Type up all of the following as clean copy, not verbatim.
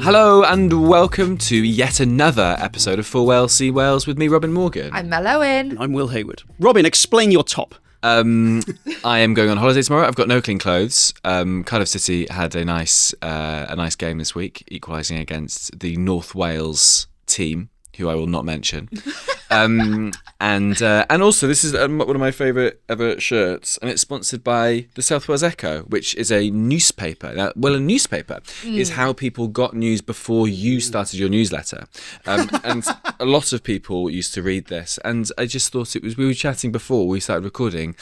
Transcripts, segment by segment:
Hello and welcome to yet another episode of For Wales, See Wales with me, Robin Morgan. I'm Mel Owen. And I'm Will Hayward. Robin, explain your top. I am going on holiday tomorrow. I've got no clean clothes. Cardiff City had a nice game this week, equalising against the North Wales team, who I will not mention. And also, this is one of my favourite ever shirts, and it's sponsored by the South Wales Echo, which is a newspaper. Now, a newspaper is how people got news before you started your newsletter. And a lot of people used to read this, and I just thought we were chatting before we started recording,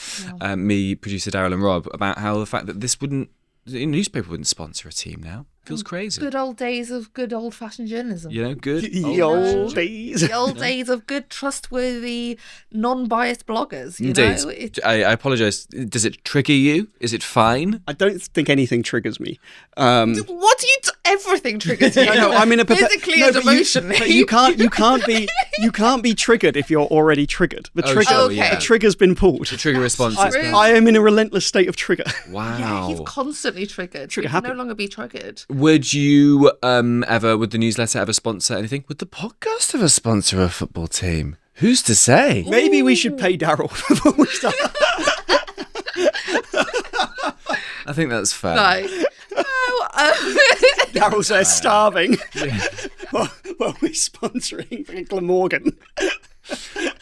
me, producer Daryl and Rob, about how the fact that the newspaper wouldn't sponsor a team now. Feels crazy. Good old days of good old-fashioned journalism. You know, good The old days. The old days of good, trustworthy, non-biased bloggers. You Indeed. know? I apologise. Does it trigger you? Is it fine? I don't think anything triggers me. What do you? Everything triggers you. No, I'm in a physically and emotionally. But you can't be triggered if you're already triggered. The trigger's been pulled. The trigger response is I am in a relentless state of trigger. Wow. Yeah, he's constantly triggered. Trigger He happy. can no longer be triggered. Would you would the newsletter ever sponsor anything? Would the podcast ever sponsor a football team? Who's to say? Maybe we should pay Daryl before we start. I think that's fair. Like, Daryl's there starving. Well, we're sponsoring Glamorgan.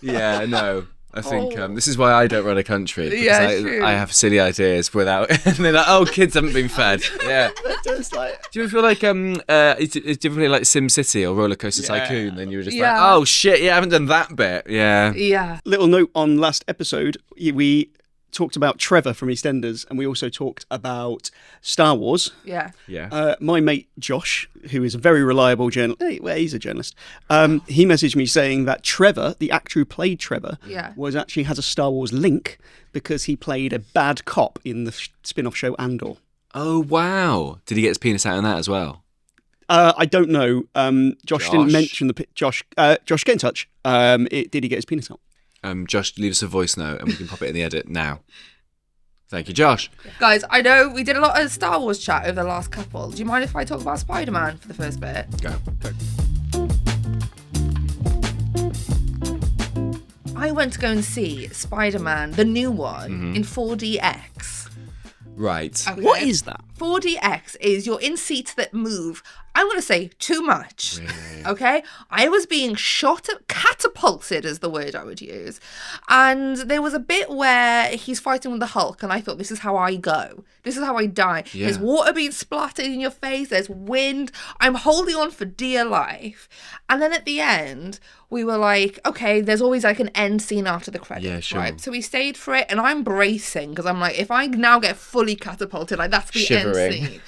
Yeah, no. I think this is why I don't run a country. Because true. I have silly ideas without... and they're like, oh, kids haven't been fed. Yeah. Just like, Do you ever feel like, do you ever play like Sim City or Roller Coaster Tycoon? Then you were just like, oh, shit, I haven't done that bit. Yeah. yeah. little note on last episode, we talked about Trevor from EastEnders, and we also talked about Star Wars. Yeah. Yeah. My mate Josh, who is a very reliable journalist, he's a journalist. He messaged me saying that Trevor, the actor who played Trevor, has a Star Wars link because he played a bad cop in the spin-off show Andor. Oh, wow. Did he get his penis out in that as well? I don't know. Josh didn't mention Josh, get in touch. Did he get his penis out? Josh, leave us a voice note and we can pop it in the edit now. Thank you, Josh. Guys, I know we did a lot of Star Wars chat over the last couple. Do you mind if I talk about Spider-Man for the first bit? Go. I went to go and see Spider-Man, the new one, in 4DX. Right. Okay. What is that? 4DX is you're in seats that move. I'm going to say too much. Really? Okay? I was being catapulted is the word I would use. And there was a bit where he's fighting with the Hulk, and I thought, this is how I go. This is how I die. Yeah. There's water being splattered in your face. There's wind. I'm holding on for dear life. And then at the end, we were like, okay, there's always like an end scene after the credits, Yeah, sure. right? So we stayed for it, and I'm bracing because I'm like, if I now get fully catapulted, like that's the Shivering. end scene.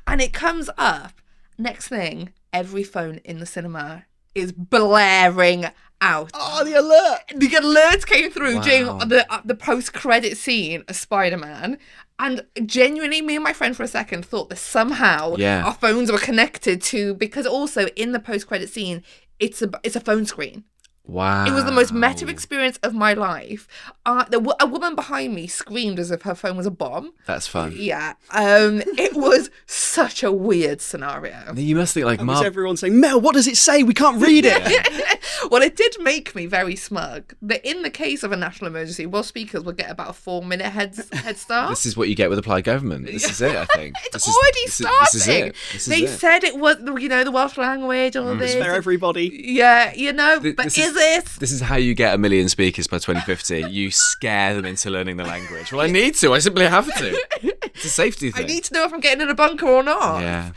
And it comes up. Next thing, every phone in the cinema is blaring out. Oh, the alert! The alert came through during Wow. the post-credit scene of Spider-Man. And genuinely, me and my friend for a second thought that somehow our phones were connected to, because also in the post-credit scene, it's a phone screen. Wow. It was the most meta experience of my life. A woman behind me screamed as if her phone was a bomb. That's fun. Yeah. It was such a weird scenario. You must think like, Was everyone saying, Mel, what does it say? We can't read it. Well, it did make me very smug that in the case of a national emergency, Welsh speakers would get about a 4-minute head start. This is what you get with applied government. This is it, I think. It's already starting. This is it. They said it was, the Welsh language, all this. It's for everybody. Yeah, but this is it? This is how you get 1 million speakers by 2050. You scare them into learning the language. Well, I need to. I simply have to. It's a safety thing. I need to know if I'm getting in a bunker or not. Yeah.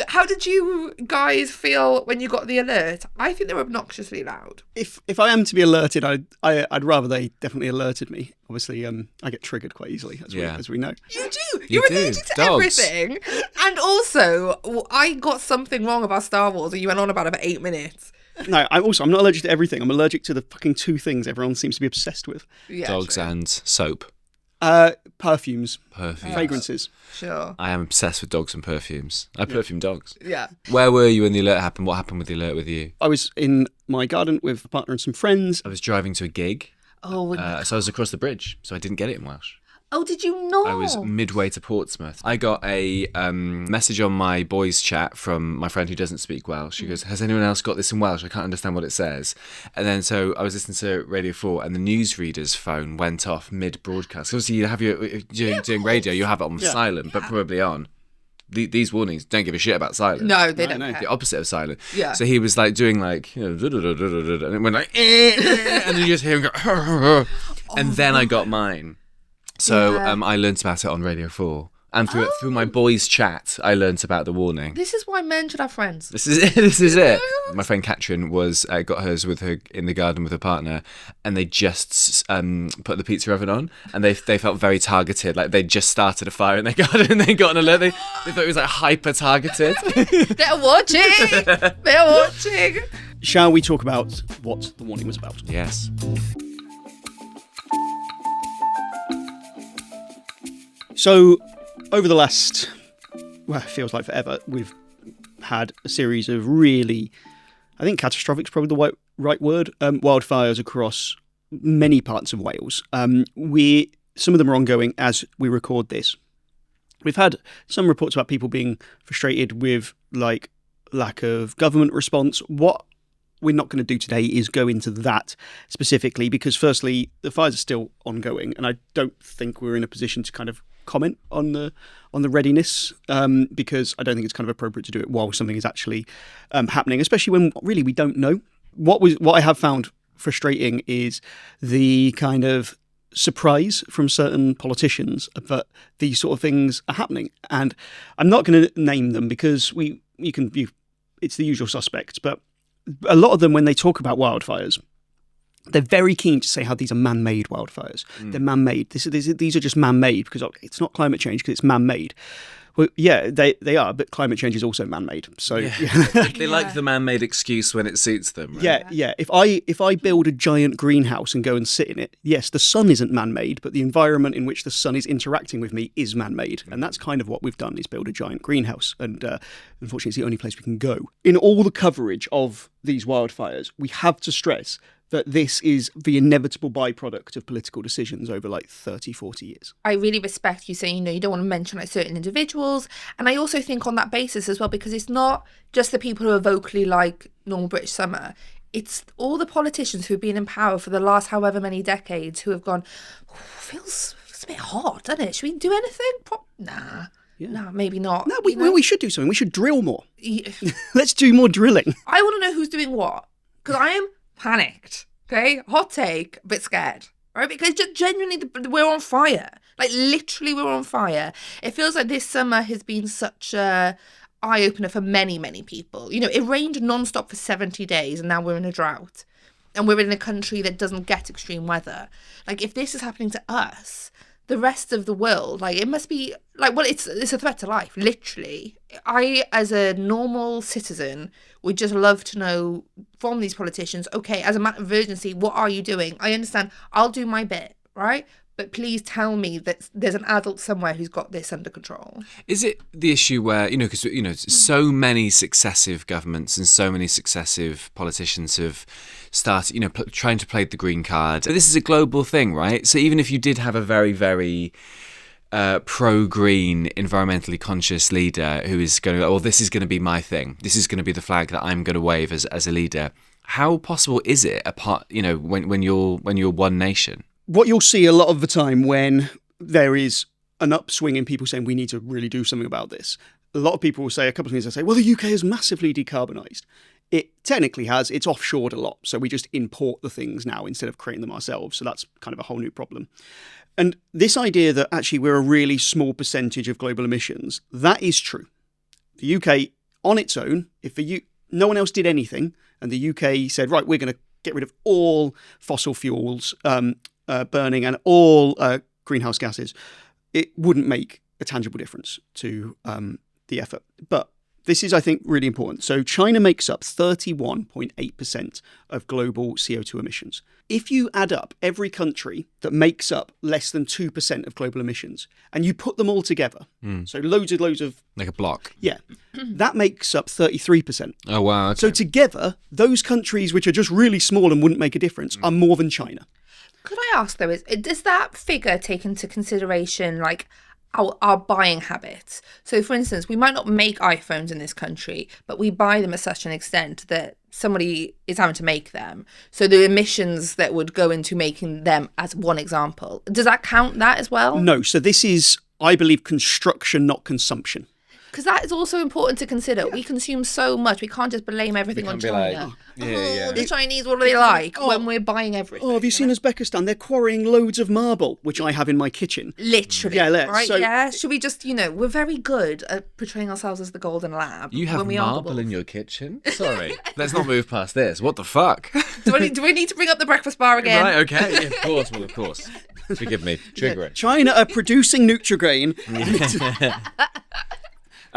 How did you guys feel when you got the alert? I think they were obnoxiously loud. If I am to be alerted, I'd rather they definitely alerted me. Obviously, I get triggered quite easily, as we know. You do. You You're do. allergic to Dogs. everything. And also, I got something wrong about Star Wars, and you went on about it for 8 minutes. No, I'm not allergic to everything. I'm allergic to the fucking 2 things everyone seems to be obsessed with. Yeah, Dogs true. and soap. Perfumes. Fragrances. Sure. I am obsessed with dogs and perfumes. I perfume dogs. Yeah. Where were you when the alert happened? What happened with the alert with you? I was in my garden with a partner and some friends. I was driving to a gig. Oh, So I was across the bridge, so I didn't get it in Welsh. Oh, did you not? I was midway to Portsmouth. I got a message on my boys' chat from my friend who doesn't speak Welsh. She goes, has anyone else got this in Welsh? I can't understand what it says. And then so I was listening to Radio 4 and the newsreader's phone went off mid-broadcast. Obviously, you have doing radio, you have it on silent, but probably on. These warnings don't give a shit about silent. No, they don't. The opposite of silent. Yeah. So he was like doing like, and it went like, and then you just hear him go, and then I got mine. So I learnt about it on Radio 4. And through my boys' chat, I learnt about the warning. This is why men should have friends. This is it. My friend Katrin got hers with her in the garden with her partner, and they just put the pizza oven on, and they felt very targeted. Like they just started a fire in their garden, and they got an alert. They thought it was like hyper targeted. They're watching. They're watching. Shall we talk about what the warning was about? Yes. So, over the last, well, it feels like forever, we've had a series of really, I think catastrophic is probably the right word, wildfires across many parts of Wales. Some of them are ongoing as we record this. We've had some reports about people being frustrated with like lack of government response. What we're not going to do today is go into that specifically because firstly, the fires are still ongoing and I don't think we're in a position to kind of comment on the readiness because I don't think it's kind of appropriate to do it while something is actually happening, especially when really we don't know. What I have found frustrating is the kind of surprise from certain politicians that these sort of things are happening, and I'm not going to name them because it's the usual suspects, but a lot of them when they talk about wildfires, they're very keen to say how these are man-made wildfires. They're man-made. These are just man-made because it's not climate change because it's man-made. Well, yeah, they are, but climate change is also man-made. So they like the man-made excuse when it suits them. Right? Yeah. If I build a giant greenhouse and go and sit in it, yes, the sun isn't man-made, but the environment in which the sun is interacting with me is man-made, and that's kind of what we've done: is build a giant greenhouse. And unfortunately, it's the only place we can go. In all the coverage of these wildfires, we have to stress that this is the inevitable byproduct of political decisions over like 30, 40 years. I really respect you saying, you don't want to mention like certain individuals. And I also think on that basis as well, because it's not just the people who are vocally like normal British summer. It's all the politicians who've been in power for the last however many decades who have gone, feels a bit hot, doesn't it? Should we do anything? Nah. Yeah. No, maybe not. No, we should do something. We should drill more. Let's do more drilling. I want to know who's doing what. Because I am panicked, okay? Hot take, a bit scared, right? Because genuinely, we're on fire. Like, literally, we're on fire. It feels like this summer has been such a eye-opener for many, many people. It rained non-stop for 70 days, and now we're in a drought. And we're in a country that doesn't get extreme weather. Like, if this is happening to us, the rest of the world, like, it must be, like, well, it's a threat to life, literally. I, as a normal citizen, would just love to know from these politicians, okay, as a matter of urgency, what are you doing? I understand, I'll do my bit, right? But please tell me that there's an adult somewhere who's got this under control. Is it the issue where, because, so many successive governments and so many successive politicians have started, trying to play the green card. This is a global thing, right? So even if you did have a very, very pro-green, environmentally conscious leader who is going to, this is going to be my thing. This is going to be the flag that I'm going to wave as a leader. How possible is it when you're one nation? What you'll see a lot of the time when there is an upswing in people saying we need to really do something about this, a lot of people will say a couple of things. They say, well, the UK has massively decarbonised. It technically has. It's offshored a lot. So we just import the things now instead of creating them ourselves. So that's kind of a whole new problem. And this idea that actually we're a really small percentage of global emissions, that is true. The UK on its own, if no one else did anything and the UK said, right, we're going to get rid of all fossil fuels, burning and all greenhouse gases, it wouldn't make a tangible difference to the effort. But this is, I think, really important. So China makes up 31.8% of global CO2 emissions. If you add up every country that makes up less than 2% of global emissions, and you put them all together, so loads of... Like a block. Yeah. That makes up 33%. Oh, wow. Okay. So together, those countries which are just really small and wouldn't make a difference are more than China. Could I ask though, does that figure take into consideration like our buying habits? So for instance, we might not make iPhones in this country, but we buy them at such an extent that somebody is having to make them. So the emissions that would go into making them, as one example, does that count that as well? No. So this is, I believe, construction, not consumption. Because that is also important to consider. Yeah. We consume so much. We can't just blame everything on China. The Chinese, what do they like when we're buying everything? Oh, have you seen Uzbekistan? They're quarrying loads of marble, which I have in my kitchen. Literally. Yeah, let's. Right, yeah. Should we just, we're very good at portraying ourselves as the golden lab. You have marble in your kitchen? Sorry. Let's not move past this. What the fuck? Do we need to bring up the breakfast bar again? Right, okay. Yeah, of course. Well, of course. Forgive me. Trigger it. China are producing Nutrigrain.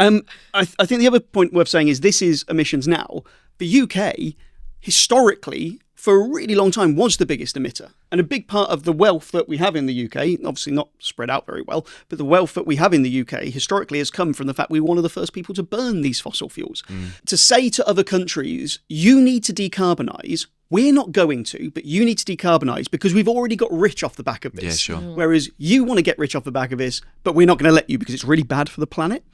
I think the other point worth saying is this is emissions now. The UK, historically, for a really long time, was the biggest emitter. And a big part of the wealth that we have in the UK, obviously not spread out very well, but the wealth that we have in the UK historically has come from the fact we were one of the first people to burn these fossil fuels. To say to other countries, you need to decarbonise, we're not going to, but you need to decarbonise because we've already got rich off the back of this. Yeah, sure. Whereas you want to get rich off the back of this, but we're not going to let you because it's really bad for the planet.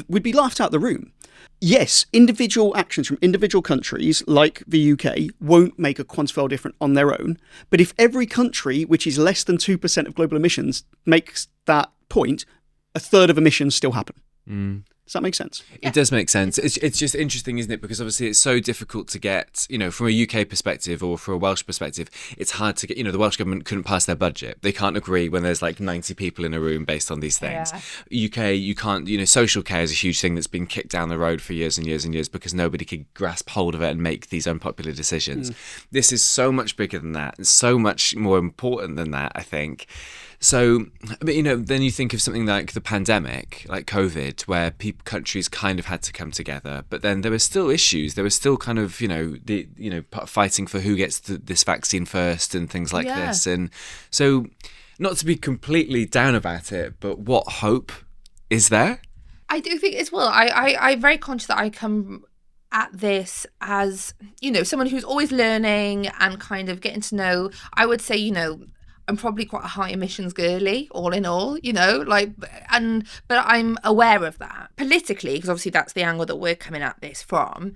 We'd be laughed out the room. Yes, individual actions from individual countries like the UK won't make a quantifiable difference on their own. But if every country, which is less than 2% of global emissions, makes that point, a third of emissions still happen. Does that make sense? It does make sense. It's just interesting, isn't it? Because obviously it's so difficult to get, from a UK perspective or for a Welsh perspective, it's hard to get, the Welsh Government couldn't pass their budget. They can't agree when there's like 90 people in a room based on these things. Yeah. UK, you can't, social care is a huge thing that's been kicked down the road for years and years and years because nobody could grasp hold of it and make these unpopular decisions. This is so much bigger than that and so much more important than that, I think. So, but then you think of something like the pandemic, like COVID, where countries kind of had to come together, but then there were still issues. There was still kind of, fighting for who gets this vaccine first and things like this. And so, not to be completely down about it, but what hope is there? I do think as well. I'm very conscious that I come at this as, someone who's always learning and kind of getting to know. I would say, I'm probably quite a high emissions girly, all in all, but I'm aware of that politically, because obviously that's the angle that we're coming at this from.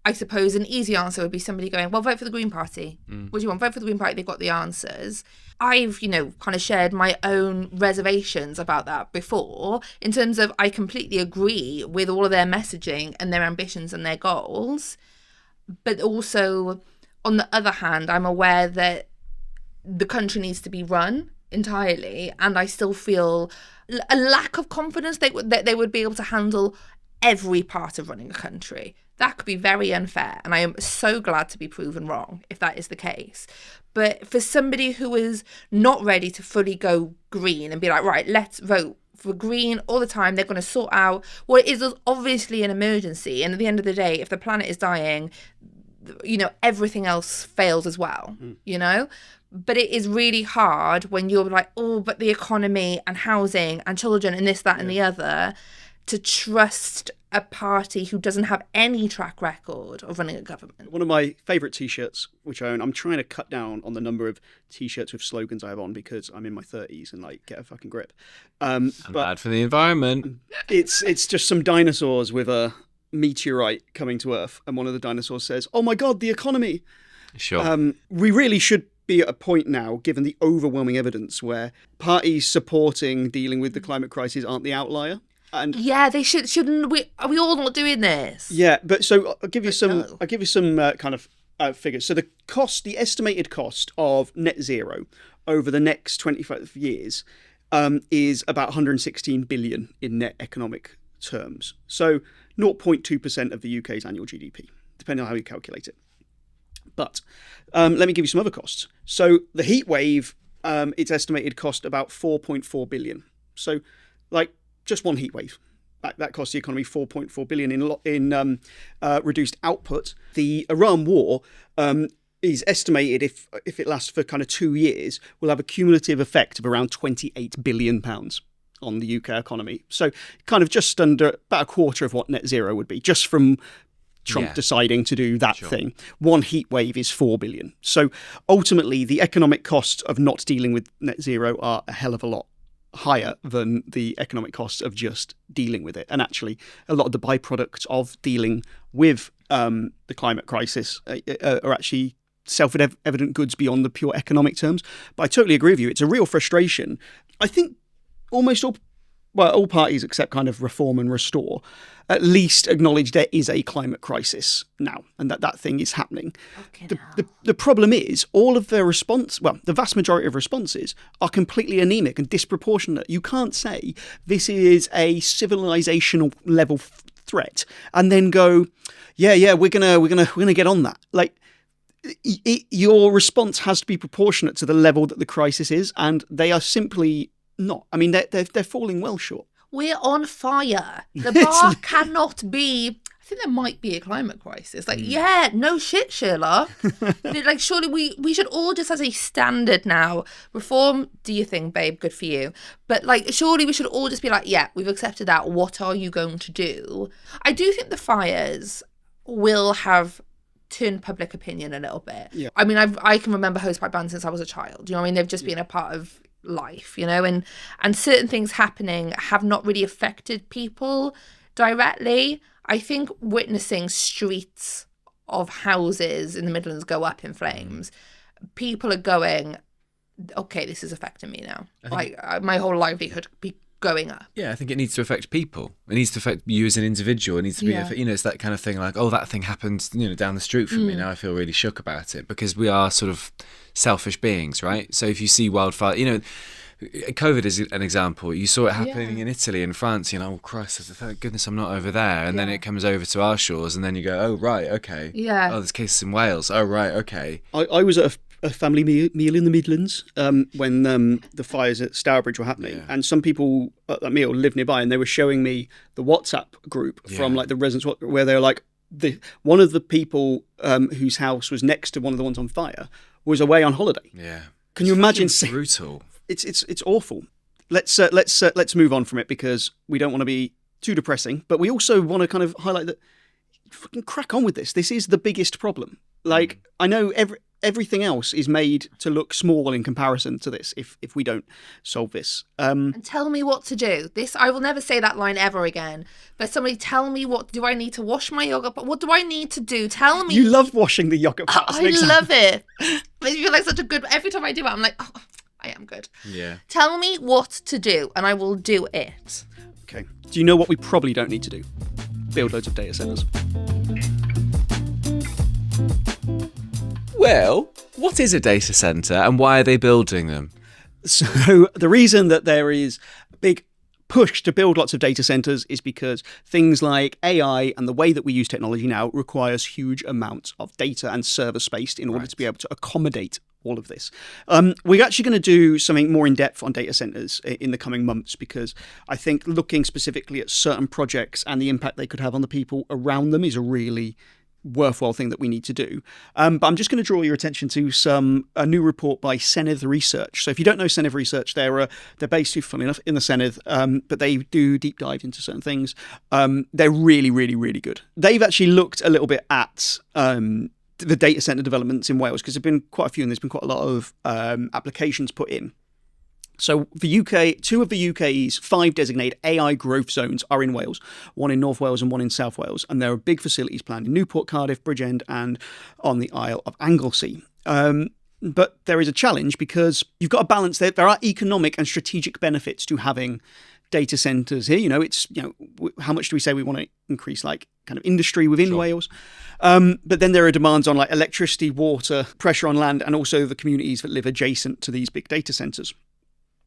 I suppose an easy answer would be somebody going, well, vote for the Green Party. What do you want? Vote for the Green Party. They've got the answers. I've, kind of shared my own reservations about that before, in terms of I completely agree with all of their messaging and their ambitions and their goals. But also, on the other hand, I'm aware that the country needs to be run entirely, and I still feel a lack of confidence that they would be able to handle every part of running a country. That could be very unfair, and I am so glad to be proven wrong if that is the case. But for somebody who is not ready to fully go green and be like, right, let's vote for green all the time, they're going to sort out what is obviously an emergency, and at the end of the day, if the planet is dying, everything else fails as well, But it is really hard when you're like, oh, but the economy and housing and children and this, that, and the other, to trust a party who doesn't have any track record of running a government. One of my favourite T-shirts, which I own, I'm trying to cut down on the number of T-shirts with slogans I have on because I'm in my 30s and get a fucking grip. And bad for the environment. It's just some dinosaurs with a meteorite coming to Earth, and one of the dinosaurs says, "Oh my God, the economy." Sure. We really should be at a point now, given the overwhelming evidence, where parties supporting dealing with the climate crisis aren't the outlier. And they shouldn't. Are we all not doing this? Yeah, but so I'll give you some kind of figures. So the estimated cost of net zero over the next 25 years is about 116 billion in net economic terms. So 0.2% of the UK's annual GDP, depending on how you calculate it. But let me give you some other costs. So the heat wave, its estimated cost about 4.4 billion. So just one heat wave. That costs the economy 4.4 billion in reduced output. The Iran war is estimated, if it lasts for kind of 2 years, will have a cumulative effect of around £28 billion on the UK economy. So kind of just under about a quarter of what net zero would be, just from Trump deciding to do that thing. One heat wave is 4 billion. So ultimately, the economic costs of not dealing with net zero are a hell of a lot higher than the economic costs of just dealing with it. And actually, a lot of the byproducts of dealing with the climate crisis are actually self-evident goods beyond the pure economic terms. But I totally agree with you. It's a real frustration. I think almost all parties except kind of Reform and Restore at least acknowledge there is a climate crisis now and that thing is happening. The problem is all of their the vast majority of responses are completely anemic and disproportionate. You can't say this is a civilizational level threat and then go, we're gonna get on that. Like, your response has to be proportionate to the level that the crisis is, and they are simply not. I mean, they're falling well short. We're on fire. The bar cannot be. I think there might be a climate crisis. Like, no shit, Sherlock. Like, surely we should all just as a standard now. Reform, do your thing, babe. Good for you. But like, surely we should all just be like, we've accepted that. What are you going to do? I do think the fires will have turned public opinion a little bit. Yeah. I mean, I can remember hosepipe bans since I was a child. You know what I mean? They've just been a part of life, you know, and certain things happening have not really affected people directly. I think witnessing streets of houses in the Midlands go up in flames, people are going, okay, this is affecting me now. Like, my whole livelihood be going up. Yeah, I think it needs to affect people. It needs to affect you as an individual. It needs to be, it's that kind of thing like, that thing happened, down the street from me. Now I feel really shook about it because we are sort of selfish beings, right? So if you see wildfire, COVID is an example. You saw it happening in Italy and France. Oh Christ! Thank goodness I'm not over there. And then it comes over to our shores, and then you go, oh right, okay. Yeah. Oh, there's cases in Wales. Oh right, okay. I was at a family meal in the Midlands when the fires at Stourbridge were happening, and some people at that meal lived nearby, and they were showing me the WhatsApp group from like the residents where they were like, one of the people whose house was next to one of the ones on fire was away on holiday. Yeah. Can you imagine? Brutal. It's awful. Let's move on from it because we don't want to be too depressing, but we also want to kind of highlight that fucking crack on with this. This is the biggest problem. Like, I know everything else is made to look small in comparison to this if we don't solve this. And tell me what to do. This, I will never say that line ever again. But somebody tell me, what do I need to wash my yogurt pot? What do I need to do? Tell me. You love washing the yogurt pot. I love it. Makes me feel like such a good. Every time I do it, I'm like, I am good. Yeah. Tell me what to do, and I will do it. Okay. Do you know what we probably don't need to do? Build loads of data centers. Well, what is a data center and why are they building them? So the reason that there is a big push to build lots of data centers is because things like AI and the way that we use technology now requires huge amounts of data and server space in order to be able to accommodate all of this. We're actually going to do something more in depth on data centers in the coming months because I think looking specifically at certain projects and the impact they could have on the people around them is a really worthwhile thing that we need to do. But I'm just going to draw your attention to a new report by Senedd Research. So if you don't know Senedd Research, they're based, funnily enough, in the Senedd, but they do deep dive into certain things. They're really, really, really good. They've actually looked a little bit at the data center developments in Wales because there've been quite a few and there's been quite a lot of applications put in. So the UK, 2 of the UK's 5 designated AI growth zones are in Wales, one in North Wales and one in South Wales, and there are big facilities planned in Newport, Cardiff, Bridgend and on the Isle of Anglesey. But there is a challenge because you've got to balance that. There are economic and strategic benefits to having data centers here. It's how much do we say we want to increase like kind of industry within Wales? But then there are demands on like electricity, water, pressure on land, and also the communities that live adjacent to these big data centers.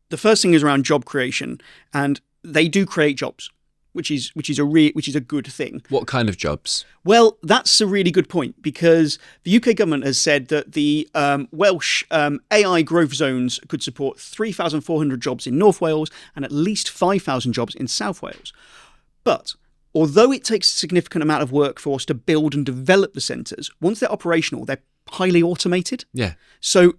The first thing is around job creation, and they do create jobs, which is a good thing. What kind of jobs? Well, that's a really good point because the UK government has said that the Welsh AI growth zones could support 3,400 jobs in North Wales and at least 5,000 jobs in South Wales. But although it takes a significant amount of workforce to build and develop the centres, once they're operational, they're highly automated. Yeah. So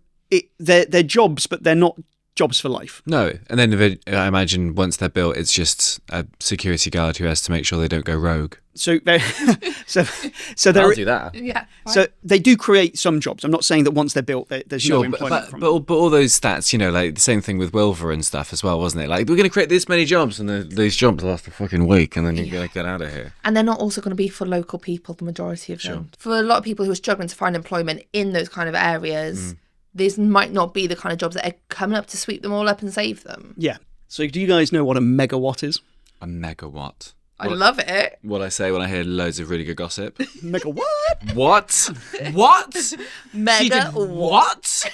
they're jobs, but they're not jobs for life. No, and then I imagine once they're built, it's just a security guard who has to make sure they don't go rogue. So they're I'll do that. Yeah. So they do create some jobs. I'm not saying that once they're built, there's no employment from them. But all those stats, like the same thing with Wilver and stuff as well, wasn't it? Like, we're going to create this many jobs, and these jobs last a fucking week, and then you're going to get out of here. And they're not also going to be for local people, the majority of them. For a lot of people who are struggling to find employment in those kind of areas, these might not be the kind of jobs that are coming up to sweep them all up and save them. Yeah. So do you guys know what a megawatt is? A megawatt. I love it. What I say when I hear loads of really good gossip. Megawatt? What? What? Mega what?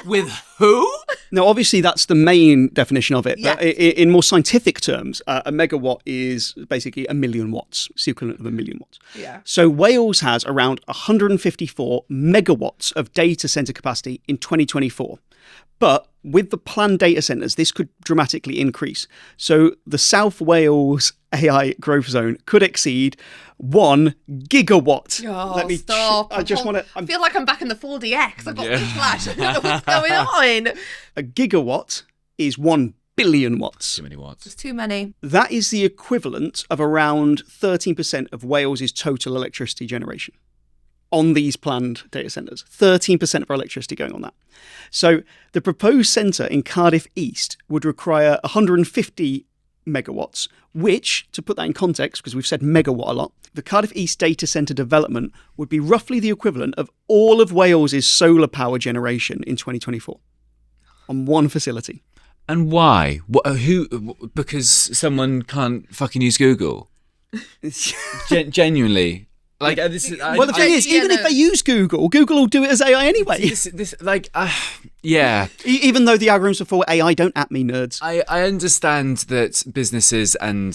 With who? No, obviously that's the main definition of it. Yeah. But in more scientific terms, a megawatt is basically 1 million watts. It's the equivalent of 1 million watts. Yeah. So Wales has around 154 megawatts of data centre capacity in 2024. But with the planned data centres, this could dramatically increase. So the South Wales AI growth zone could exceed 1 gigawatt. Oh, stop. I just want to... I feel like I'm back in the 4DX. I've got this flash. I don't know what's going on. A gigawatt is 1 billion watts. Too many watts. It's too many. That is the equivalent of around 13% of Wales's total electricity generation on these planned data centres. 13% of our electricity going on that. So the proposed centre in Cardiff East would require 150 megawatts, which, to put that in context, because we've said megawatt a lot, the Cardiff East data centre development would be roughly the equivalent of all of Wales's solar power generation in 2024 on one facility. And why? Because someone can't fucking use Google? Genuinely. Like, the thing is, even if they use Google will do it as AI anyway. Yeah. Even though the algorithms are for AI, don't at me, nerds. I understand that businesses and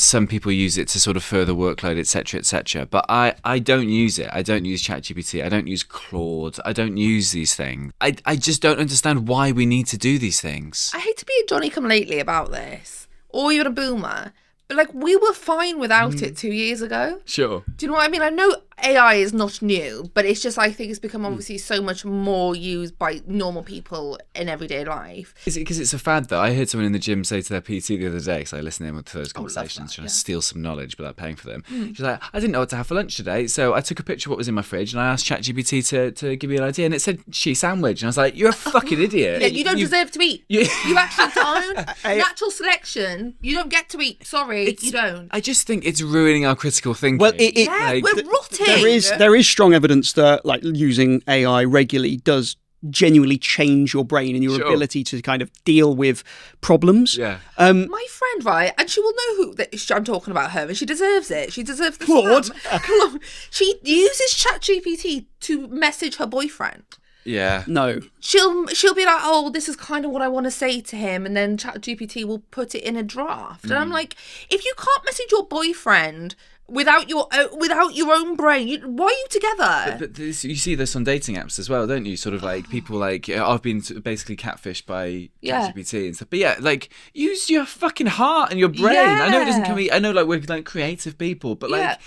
some people use it to sort of further workload, etc., but I don't use it. I don't use ChatGPT. I don't use Claude. I don't use these things. I just don't understand why we need to do these things. I hate to be a Johnny-come-lately about this, or you're a boomer, but we were fine without it 2 years ago. Sure. Do you know what I mean? I know AI is not new, but it's just I think it's become obviously so much more used by normal people in everyday life. Is it because it's a fad though? I heard someone in the gym say to their PT the other day, because I listened in to those conversations, trying to steal some knowledge without paying for them. She's like, I didn't know what to have for lunch today, so I took a picture of what was in my fridge and I asked ChatGPT to give me an idea, and it said cheese sandwich, and I was like, you're a fucking idiot. Yeah, you don't deserve to eat. You actually don't. Natural selection, you don't get to eat. Sorry, you don't. I just think it's ruining our critical thinking. Well, we're rotting. There is strong evidence that using AI regularly does genuinely change your brain and your ability to kind of deal with problems. Yeah. My friend, right, and she will know who I'm talking about her, and she deserves it. She deserves the Claude. slam. She uses ChatGPT to message her boyfriend. Yeah. No. She'll be like, oh, this is kind of what I want to say to him, and then ChatGPT will put it in a draft. And I'm like, if you can't message your boyfriend without your own brain, why are you together? But you see this on dating apps as well, don't you? Sort of like people like, I've been basically catfished by ChatGPT and stuff. But use your fucking heart and your brain. I know it doesn't come. I know we're creative people, but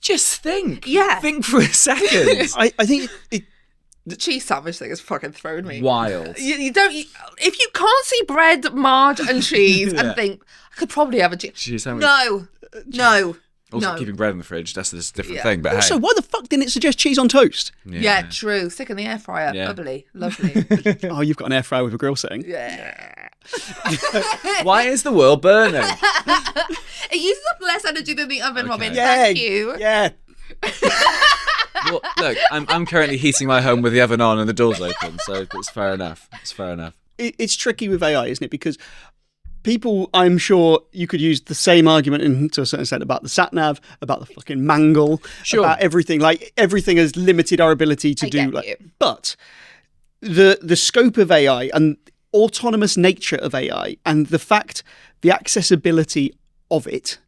just think. Yeah. Think for a second. I think the cheese sandwich thing has fucking thrown me. Wild. You don't. If you can't see bread, marge, and cheese, and think I could probably have a cheese sandwich. No. Also, keeping bread in the fridge, that's a different thing. But also, why the fuck didn't it suggest cheese on toast? Yeah, true. Stick in the air fryer. Yeah. Bubbly. Lovely. Oh, you've got an air fryer with a grill setting. Yeah. Why is the world burning? It uses up less energy than the oven, Robin. Yeah, thank you. Yeah. Well, look, I'm currently heating my home with the oven on and the doors open, so it's fair enough. It's tricky with AI, isn't it? Because people, I'm sure you could use the same argument to a certain extent about the sat-nav, about the fucking mangle, about everything. Everything has limited our ability to do. But the scope of AI and autonomous nature of AI and the accessibility of it,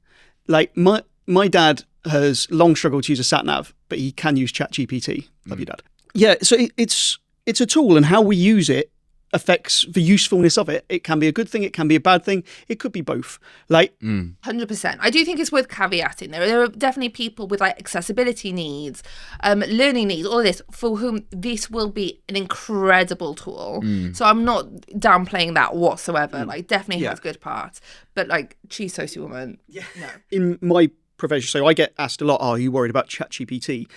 my dad has long struggled to use a sat-nav, but he can use ChatGPT. Love you, Dad. Yeah, so it's a tool, and how we use it affects the usefulness of it. It can be a good thing, it can be a bad thing, it could be both. 100%. I do think it's worth caveating. There are definitely people with like accessibility needs, learning needs, all of this, for whom this will be an incredible tool. So I'm not downplaying that whatsoever. Like, definitely has good parts, but like, cheese toasty woman, no. In my profession, so I get asked a lot, are you worried about ChatGPT?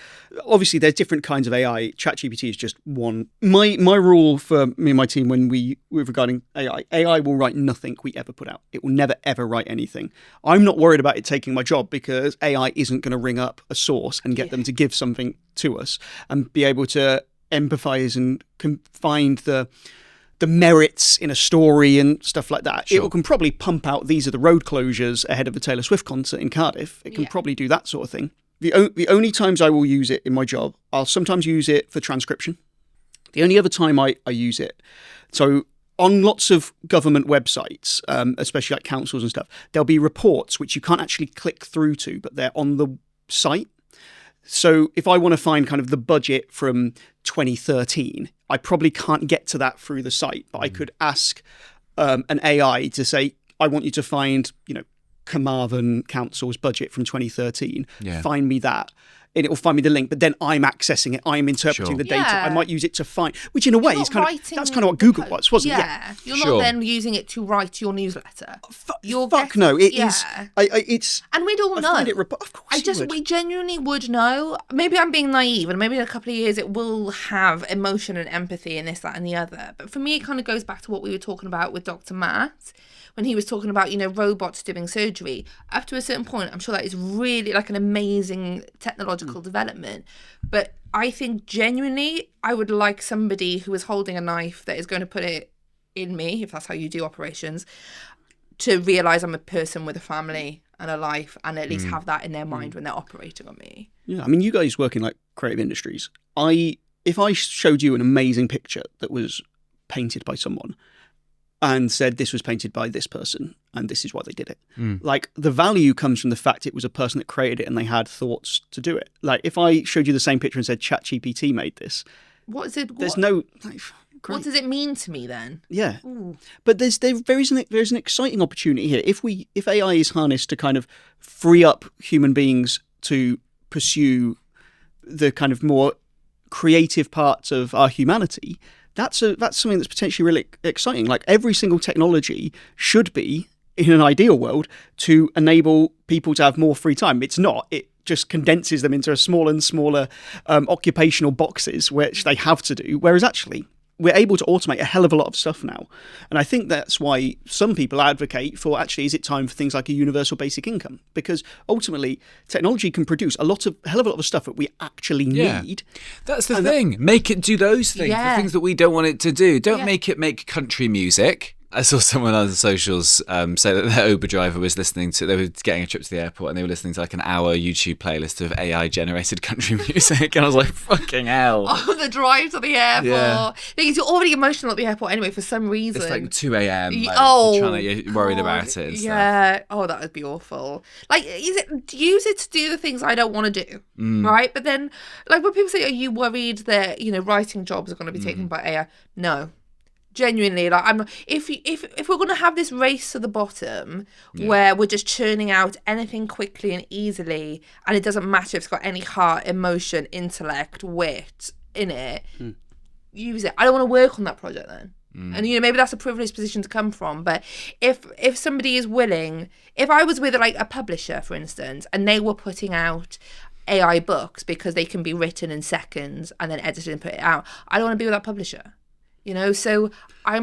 Obviously, there's different kinds of AI. ChatGPT is just one. My rule for me and my team when we're regarding AI will write nothing we ever put out. It will never, ever write anything. I'm not worried about it taking my job because AI isn't going to ring up a source and get them to give something to us and be able to empathize and find the merits in a story and stuff like that. It can probably pump out, these are the road closures ahead of the Taylor Swift concert in Cardiff. It can probably do that sort of thing. The only times I will use it in my job, I'll sometimes use it for transcription. The only other time I use it, so on lots of government websites, especially like councils and stuff, there'll be reports which you can't actually click through to, but they're on the site. So if I want to find kind of the budget from 2013, I probably can't get to that through the site, but I could ask an AI to say, I want you to find, Carmarthen Council's budget from 2013. Find me that. And it will find me the link, but then I'm accessing it. I'm interpreting the data. I might use it to find, which in a way is that's kind of what Google was, wasn't it? Yeah. You're not then using it to write your newsletter. No, it is. It's. And we'd all know. Of course we genuinely would know. Maybe I'm being naive, and maybe in a couple of years it will have emotion and empathy and this, that, and the other. But for me, it kind of goes back to what we were talking about with Dr. Matt, when he was talking about, robots doing surgery. Up to a certain point, I'm sure that is really like an amazing technological development. But I think genuinely, I would like somebody who is holding a knife that is going to put it in me, if that's how you do operations, to realise I'm a person with a family and a life, and at least have that in their mind when they're operating on me. Yeah, I mean, you guys work in like creative industries. If I showed you an amazing picture that was painted by someone and said this was painted by this person and this is why they did it. Like, the value comes from the fact it was a person that created it and they had thoughts to do it. Like, if I showed you the same picture and said ChatGPT made this, what does it mean to me then? Yeah. Ooh. But there's an exciting opportunity here. If AI is harnessed to kind of free up human beings to pursue the kind of more creative parts of our humanity, that's something that's potentially really exciting. Like, every single technology should be, in an ideal world, to enable people to have more free time. It's not. It just condenses them into smaller and smaller occupational boxes, which they have to do. Whereas actually, we're able to automate a hell of a lot of stuff now. And I think that's why some people advocate for, actually, is it time for things like a universal basic income? Because ultimately, technology can produce a hell of a lot of stuff that we actually need. That's the thing. Make it do those things, the things that we don't want it to do. Don't make it make country music. I saw someone on the socials say that their Uber driver was they were getting a trip to the airport and they were listening to like an hour YouTube playlist of AI generated country music, and I was like, fucking hell. Oh, the drive to the airport. Yeah. Because you're already emotional at the airport anyway for some reason. It's like 2 a.m. You're worried about it and stuff. Oh, that would be awful. Like, use it to do the things I don't want to do, right? But then, like, when people say, are you worried that, writing jobs are going to be taken by AI? No. Genuinely, like, if we're going to have this race to the bottom where we're just churning out anything quickly and easily, and it doesn't matter if it's got any heart, emotion, intellect, wit in it, use it. I don't want to work on that project then. And maybe that's a privileged position to come from, but if somebody is willing, if I was with like a publisher, for instance, and they were putting out AI books because they can be written in seconds and then edited and put it out, I don't want to be with that publisher. So I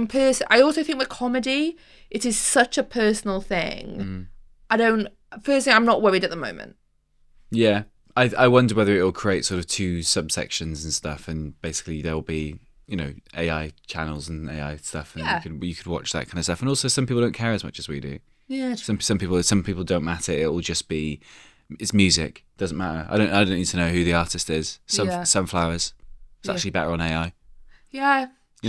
also think with comedy, it is such a personal thing. I'm not worried at the moment. Yeah. I wonder whether it will create sort of two subsections and stuff, and basically there will be, AI channels and AI stuff, and you could watch that kind of stuff. And also, some people don't care as much as we do. Yeah. Some people don't matter. It will just be, it's music. Doesn't matter. I don't need to know who the artist is. Sunflowers. It's actually better on AI. Yeah.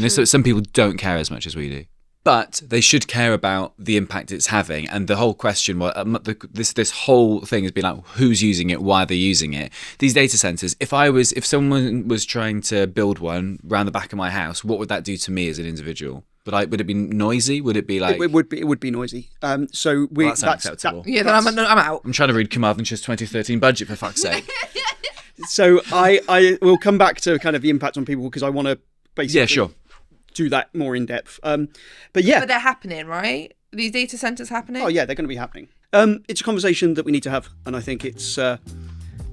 So some people don't care as much as we do. But they should care about the impact it's having. And the whole question was, this whole thing has been like, who's using it? Why are they using it? These data centers, if someone was trying to build one around the back of my house, what would that do to me as an individual? Would it be noisy? Would it be like... It would be noisy. So that's unacceptable. Then I'm out. I'm trying to read Carmarthenshire's 2013 budget, for fuck's sake. So I will come back to kind of the impact on people, because I want to basically do that more in depth. But they're happening, right? These data centers happening? Oh yeah, they're going to be happening. It's a conversation that we need to have, and I think it's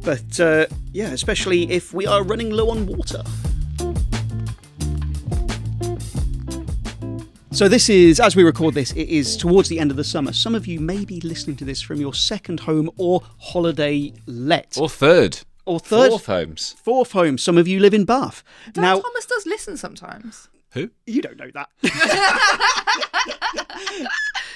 especially if we are running low on water. So this is, as we record this, it is towards the end of the summer. Some of you may be listening to this from your second home or holiday let. Or third. Fourth homes. Fourth home. Some of you live in Bath. Thomas does listen sometimes. Who? You don't know that.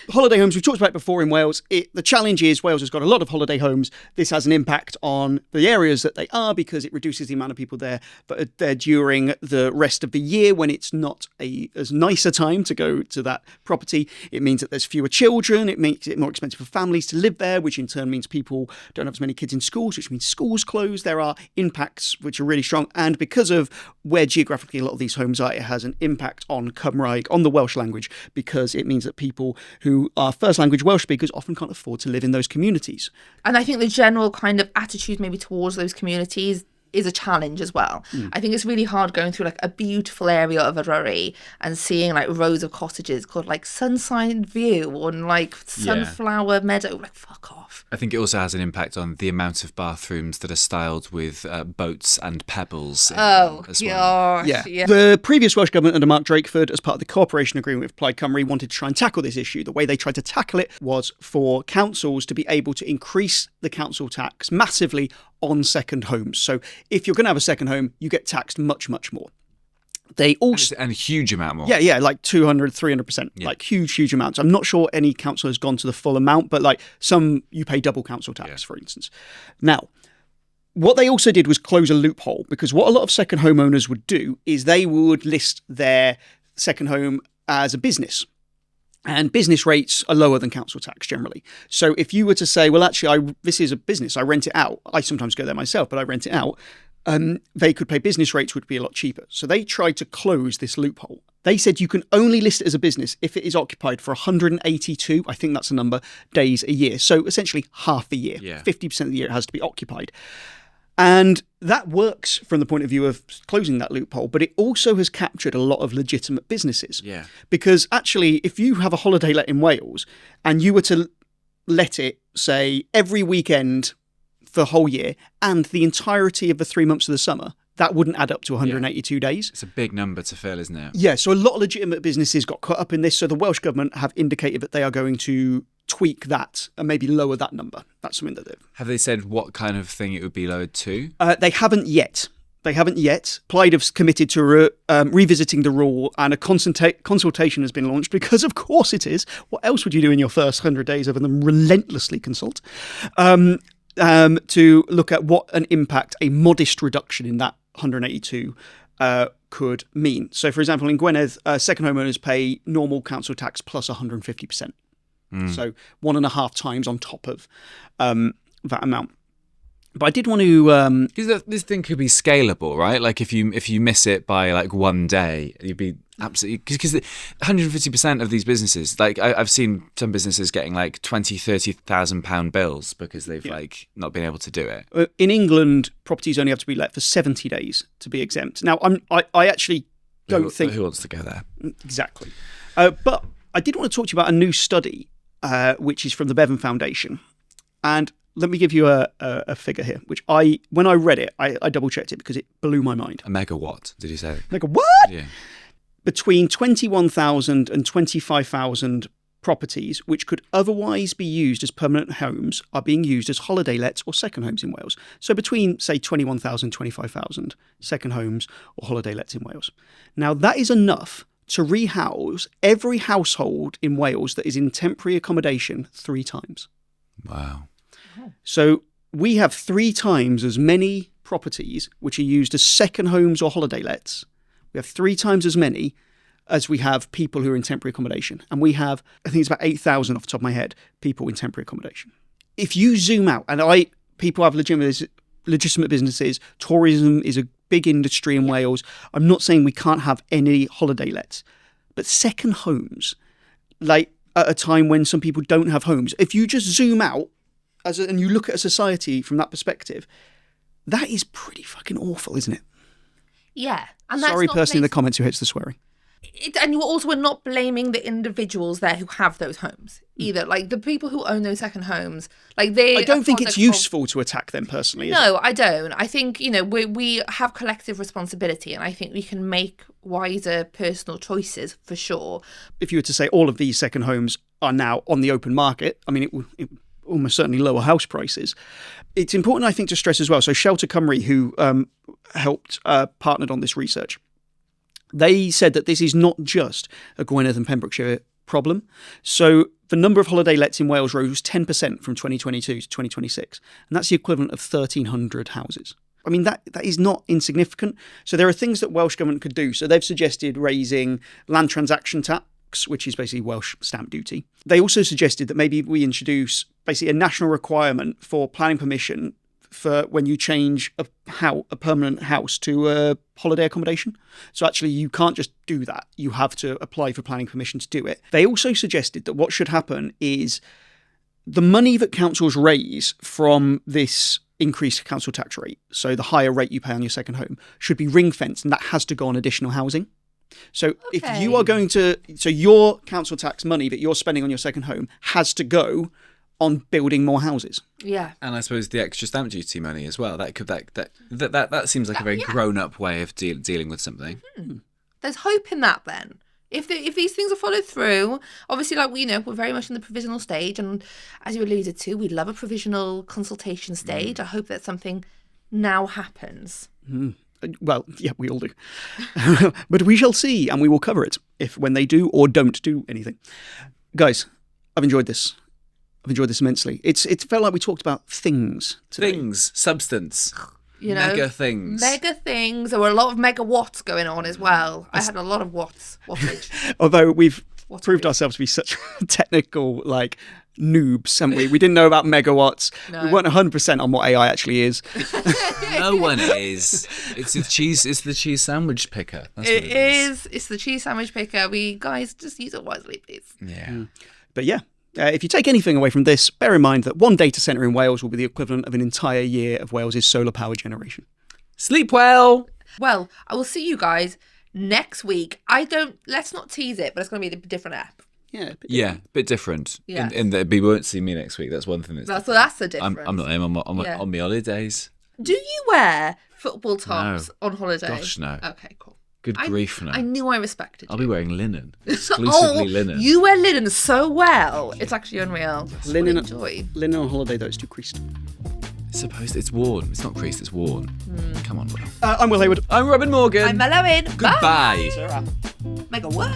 Holiday homes, we've talked about it before in Wales. The challenge is Wales has got a lot of holiday homes. This has an impact on the areas that they are, because it reduces the amount of people there. But they're during the rest of the year, when it's not as nice a time to go to that property. It means that there's fewer children. It makes it more expensive for families to live there, which in turn means people don't have as many kids in schools, which means schools close. There are impacts which are really strong. And because of where geographically a lot of these homes are, it has an impact on Cymraeg, on the Welsh language, because it means that people who are first language Welsh speakers often can't afford to live in those communities. And I think the general kind of attitude maybe towards those communities is a challenge as well. I think it's really hard going through like a beautiful area of Eryri and seeing like rows of cottages called like Sunside View and like Sunflower Meadow. Like, fuck off. I think it also has an impact on the amount of bathrooms that are styled with boats and pebbles. Gosh. Yeah. The previous Welsh Government under Mark Drakeford, as part of the cooperation agreement with Plaid Cymru, wanted to try and tackle this issue. The way they tried to tackle it was for councils to be able to increase the council tax massively on second homes. So if you're going to have a second home, you get taxed much, much more. They also... And a huge amount more. Yeah, like 200, 300%. Yeah. Like huge amounts. I'm not sure any council has gone to the full amount, but like some, you pay double council tax, for instance. Now, what they also did was close a loophole, because what a lot of second homeowners would do is they would list their second home as a business. And business rates are lower than council tax generally. So if you were to say, well, actually, this is a business, I rent it out. I sometimes go there myself, but I rent it out. They could pay business rates, would be a lot cheaper. So they tried to close this loophole. They said you can only list it as a business if it is occupied for 182, I think that's the number, days a year. So essentially half a year. 50% of the year it has to be occupied. And that works from the point of view of closing that loophole, but it also has captured a lot of legitimate businesses. Yeah. Because actually, if you have a holiday let in Wales and you were to let it, say, every weekend for the whole year and the entirety of the 3 months of the summer, that wouldn't add up to 182 days. It's a big number to fill, isn't it? Yeah, so a lot of legitimate businesses got caught up in this. So the Welsh Government have indicated that they are going to tweak that and maybe lower that number. That's something that they've... Have they said what kind of thing it would be lowered to? They haven't yet. Plaid have committed to revisiting the rule, and a consultation has been launched, because of course it is. What else would you do in your first 100 days other than relentlessly consult? To look at what an impact a modest reduction in that 182 could mean. So, for example, in Gwynedd, second homeowners pay normal council tax plus 150%. So 1.5 times on top of that amount. But I did want to... Because this thing could be scalable, right? Like if you miss it by like one day, you'd be absolutely... Because 150% of these businesses, like I've seen some businesses getting like 20,000, £30,000 bills because they've like not been able to do it. In England, properties only have to be let for 70 days to be exempt. Now, I actually don't think... Who wants to go there? Exactly. But I did want to talk to you about a new study, which is from the Bevan Foundation. And let me give you a figure here, which when I read it, I double-checked it because it blew my mind. A megawatt, did you say? What? Yeah. Between 21,000 and 25,000 properties, which could otherwise be used as permanent homes, are being used as holiday lets or second homes in Wales. So between, say, 21,000, 25,000 second homes or holiday lets in Wales. Now, that is enough to rehouse every household in Wales that is in temporary accommodation 3 times. Wow. So we have 3 times as many properties which are used as second homes or holiday lets. We have 3 times as many as we have people who are in temporary accommodation. And we have, I think it's about 8,000 off the top of my head, people in temporary accommodation. If you zoom out, and people have legitimate businesses, tourism is a big industry in Wales. I'm not saying we can't have any holiday lets, but second homes, like at a time when some people don't have homes, if you just zoom out and you look at a society from that perspective, that is pretty fucking awful, isn't it? Yeah. And sorry, person in the comments who hates the swearing. And you also are not blaming the individuals there who have those homes either. Like the people who own those second homes, like they. I don't think it's useful to attack them personally. No, I don't. I think, you know, we have collective responsibility, and I think we can make wiser personal choices for sure. If you were to say all of these second homes are now on the open market, I mean, it would almost certainly lower house prices. It's important, I think, to stress as well. So Shelter Cymru, who partnered on this research, they said that this is not just a Gwynedd and Pembrokeshire problem. So the number of holiday lets in Wales rose 10% from 2022 to 2026. And that's the equivalent of 1,300 houses. I mean, that is not insignificant. So there are things that Welsh Government could do. So they've suggested raising land transaction tax, which is basically Welsh stamp duty. They also suggested that maybe we introduce basically a national requirement for planning permission for when you change a permanent house to a holiday accommodation. So actually you can't just do that. You have to apply for planning permission to do it. They also suggested that what should happen is the money that councils raise from this increased council tax rate, so the higher rate you pay on your second home, should be ring fenced, and that has to go on additional housing. So if you are going to, so your council tax money that you're spending on your second home has to go on building more houses. Yeah. And I suppose the extra stamp duty money as well. That seems like a very grown-up way of dealing with something. There's hope in that then. If these things are followed through, obviously, like, you know, we're very much in the provisional stage, and as you alluded to, we love a provisional consultation stage. I hope that something now happens. Well, yeah, we all do. But we shall see, and we will cover it when they do or don't do anything. Guys, I've enjoyed this. I've enjoyed this immensely. It felt like we talked about things today. Things, substance, you know, mega things. There were a lot of megawatts going on as well. I had a lot of wattage. Although we've proved ourselves to be such technical, like, noobs, haven't we? We didn't know about megawatts. No. We weren't 100% on what AI actually is. No one is. It's the cheese sandwich picker. That's it is. It's the cheese sandwich picker. Guys, just use it wisely, please. Yeah. But yeah. If you take anything away from this, bear in mind that one data centre in Wales will be the equivalent of an entire year of Wales's solar power generation. Sleep well. Well, I will see you guys next week. Let's not tease it, but it's going to be a different app. Yeah, a bit different. Yeah. In that we won't see me next week. That's one thing. That's the difference. I'm not. I'm on my holidays. Do you wear football tops on holiday? Gosh, no. Okay, cool. Good grief, no. I knew I respected you. I'll be wearing linen. Exclusively linen. You wear linen so well. It's actually unreal. Linen on holiday, though, it's too creased. It's worn. It's not creased, it's worn. Come on, Will. I'm Will Hayward. I'm Robin Morgan. I'm Mel Owen. Goodbye. Bye. Mega what?